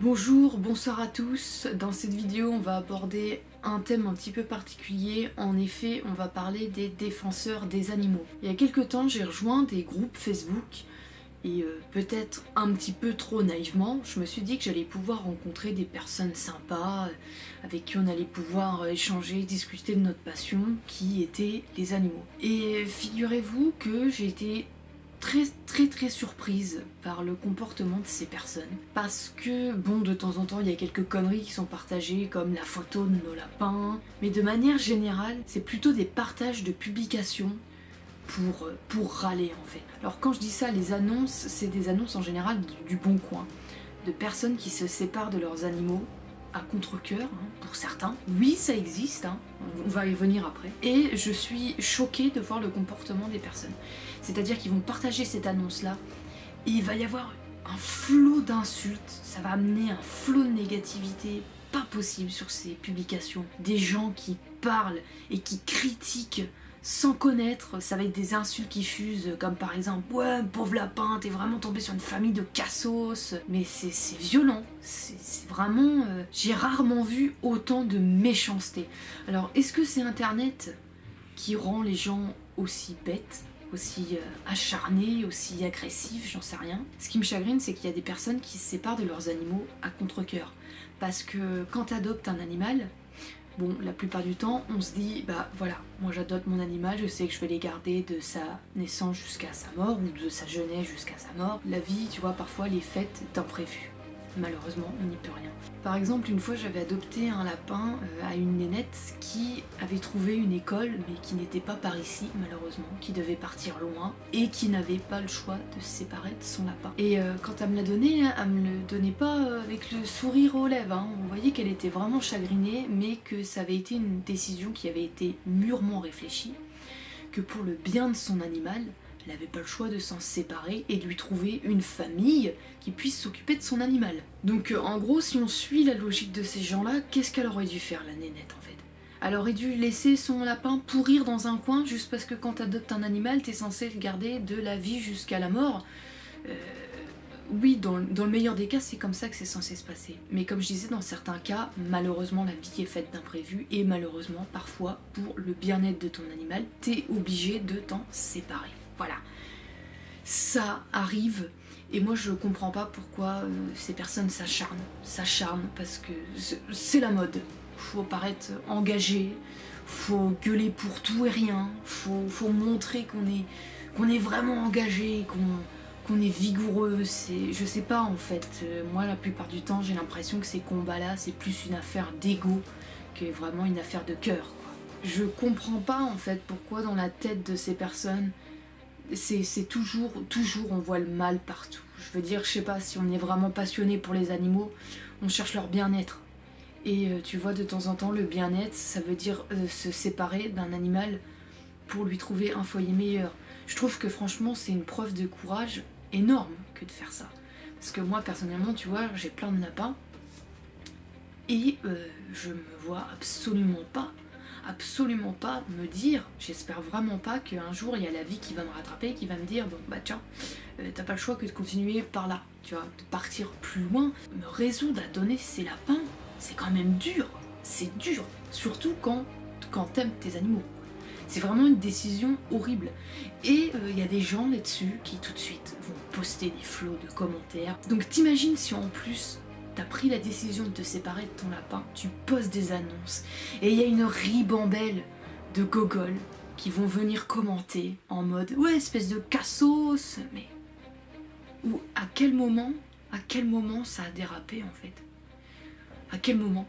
Bonjour, bonsoir à tous. Dans cette vidéo, on va aborder un thème un petit peu particulier. En effet, on va parler des défenseurs des animaux. Il y a quelques temps, j'ai rejoint des groupes Facebook et peut-être un petit peu trop naïvement, je me suis dit que j'allais pouvoir rencontrer des personnes sympas avec qui on allait pouvoir échanger, discuter de notre passion qui était les animaux. Et figurez-vous que j'ai été très surprise par le comportement de ces personnes. Parce que, bon, de temps en temps, il y a quelques conneries qui sont partagées, comme la photo de nos lapins, mais de manière générale, c'est plutôt des partages de publications pour râler, en fait. Alors quand je dis ça, les annonces, c'est des annonces en général du Bon Coin, de personnes qui se séparent de leurs animaux, à contre-cœur, pour certains. Oui, ça existe, on va y revenir après. Et je suis choquée de voir le comportement des personnes. C'est-à-dire qu'ils vont partager cette annonce-là, et il va y avoir un flot d'insultes, ça va amener un flot de négativité pas possible sur ces publications. Des gens qui parlent et qui critiquent sans connaître, ça va être des insultes qui fusent, comme par exemple « Ouais, pauvre lapin, t'es vraiment tombé sur une famille de cassos ». Mais c'est violent, c'est vraiment... j'ai rarement vu autant de méchanceté. Alors, est-ce que c'est Internet qui rend les gens aussi bêtes, aussi acharnés, aussi agressifs, j'en sais rien. Ce qui me chagrine, c'est qu'il y a des personnes qui se séparent de leurs animaux à contre-cœur. Parce que quand tu adoptes un animal, bon, la plupart du temps, on se dit, bah voilà, moi j'adopte mon animal, je sais que je vais les garder de sa naissance jusqu'à sa mort, ou de sa jeunesse jusqu'à sa mort. La vie, tu vois, parfois elle est faite d'imprévus. Malheureusement, on n'y peut rien. Par exemple, une fois j'avais adopté un lapin à une nénette qui avait trouvé une école, mais qui n'était pas par ici, malheureusement, qui devait partir loin, et qui n'avait pas le choix de se séparer de son lapin. Et quand elle me l'a donné, elle me le donnait pas avec le sourire aux lèvres, On voyait qu'elle était vraiment chagrinée, mais que ça avait été une décision qui avait été mûrement réfléchie, que pour le bien de son animal, elle n'avait pas le choix de s'en séparer et de lui trouver une famille qui puisse s'occuper de son animal. Donc en gros, si on suit la logique de ces gens-là, qu'est-ce qu'elle aurait dû faire, la nénette, en fait? Elle aurait dû laisser son lapin pourrir dans un coin juste parce que quand t'adoptes un animal, t'es censé le garder de la vie jusqu'à la mort. Oui, dans le meilleur des cas, c'est comme ça que c'est censé se passer. Mais comme je disais, dans certains cas, malheureusement, la vie est faite d'imprévus et malheureusement, parfois, pour le bien-être de ton animal, t'es obligé de t'en séparer. Voilà, ça arrive et moi je comprends pas pourquoi ces personnes s'acharnent parce que c'est la mode. Faut paraître engagé, faut gueuler pour tout et rien, faut montrer qu'on est vraiment engagé, qu'on est vigoureux. Je sais pas en fait, moi la plupart du temps j'ai l'impression que ces combats-là c'est plus une affaire d'ego que vraiment une affaire de cœur, quoi. Je comprends pas en fait pourquoi dans la tête de ces personnes c'est toujours on voit le mal partout. Je veux dire, je sais pas, si on est vraiment passionné pour les animaux, on cherche leur bien-être. Et tu vois, de temps en temps, le bien-être, ça veut dire se séparer d'un animal pour lui trouver un foyer meilleur. Je trouve que franchement, c'est une preuve de courage énorme que de faire ça. Parce que moi, personnellement, tu vois, j'ai plein de lapins et je me vois absolument pas me dire, j'espère vraiment pas qu'un jour il y a la vie qui va me rattraper, qui va me dire bon bah tiens, t'as pas le choix que de continuer par là, tu vois, de partir plus loin. Me résoudre à donner ses lapins, c'est quand même dur, c'est dur, surtout quand t'aimes tes animaux. C'est vraiment une décision horrible. Et il y a des gens là-dessus qui tout de suite vont poster des flots de commentaires. Donc t'imagines si en plus t'as pris la décision de te séparer de ton lapin, tu postes des annonces, et il y a une ribambelle de gogoles qui vont venir commenter en mode « Ouais, espèce de cassos !» Mais ou à quel moment ça a dérapé en fait? À quel moment?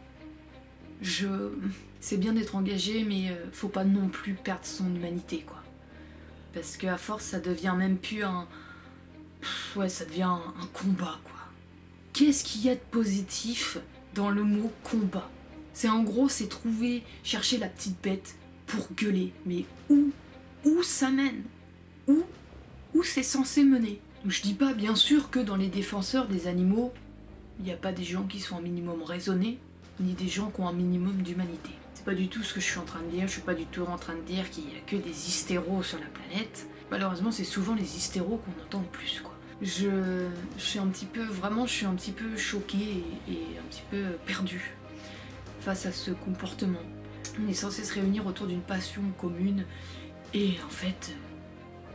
C'est bien d'être engagé, mais faut pas non plus perdre son humanité, quoi. Parce qu'à force, ça devient même plus un... Ouais, ça devient un combat, quoi. Qu'est-ce qu'il y a de positif dans le mot combat? C'est en gros, c'est chercher la petite bête pour gueuler. Mais où ça mène? Où c'est censé mener? Je dis pas bien sûr que dans les défenseurs des animaux, il n'y a pas des gens qui sont un minimum raisonnés, ni des gens qui ont un minimum d'humanité. C'est pas du tout ce que je suis en train de dire, je suis pas du tout en train de dire qu'il y a que des hystéros sur la planète. Malheureusement, c'est souvent les hystéros qu'on entend le plus, quoi. je suis un petit peu, vraiment, je suis un petit peu choquée et un petit peu perdue face à ce comportement. On est censé se réunir autour d'une passion commune et en fait,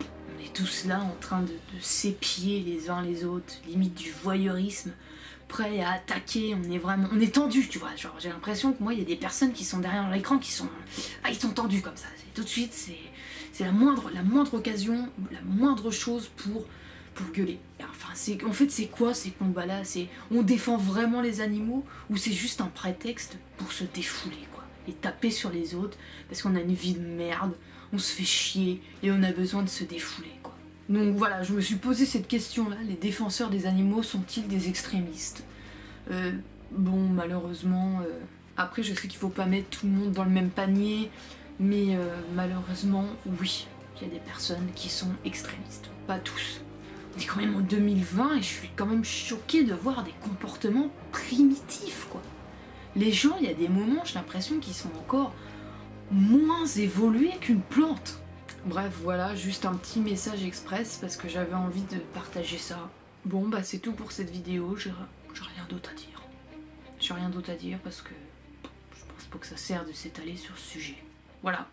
on est tous là en train de s'épier les uns les autres, limite du voyeurisme, prêts à attaquer, on est tendu, tu vois, genre j'ai l'impression que moi il y a des personnes qui sont derrière l'écran qui sont, ils sont tendus comme ça, tout de suite c'est la moindre occasion, la moindre chose pour gueuler. Enfin, en fait, c'est quoi ces combats-là? On défend vraiment les animaux ou c'est juste un prétexte pour se défouler, quoi? Et taper sur les autres parce qu'on a une vie de merde, on se fait chier et on a besoin de se défouler, quoi. Donc voilà, je me suis posé cette question-là. Les défenseurs des animaux sont-ils des extrémistes? Bon, malheureusement... Après, je sais qu'il faut pas mettre tout le monde dans le même panier, mais malheureusement, oui, il y a des personnes qui sont extrémistes. Pas tous. On est quand même en 2020 et je suis quand même choquée de voir des comportements primitifs, quoi. Les gens, il y a des moments, j'ai l'impression qu'ils sont encore moins évolués qu'une plante. Bref, voilà, juste un petit message express parce que j'avais envie de partager ça. Bon, bah c'est tout pour cette vidéo, j'ai rien d'autre à dire. J'ai rien d'autre à dire parce que je pense pas que ça sert de s'étaler sur ce sujet. Voilà.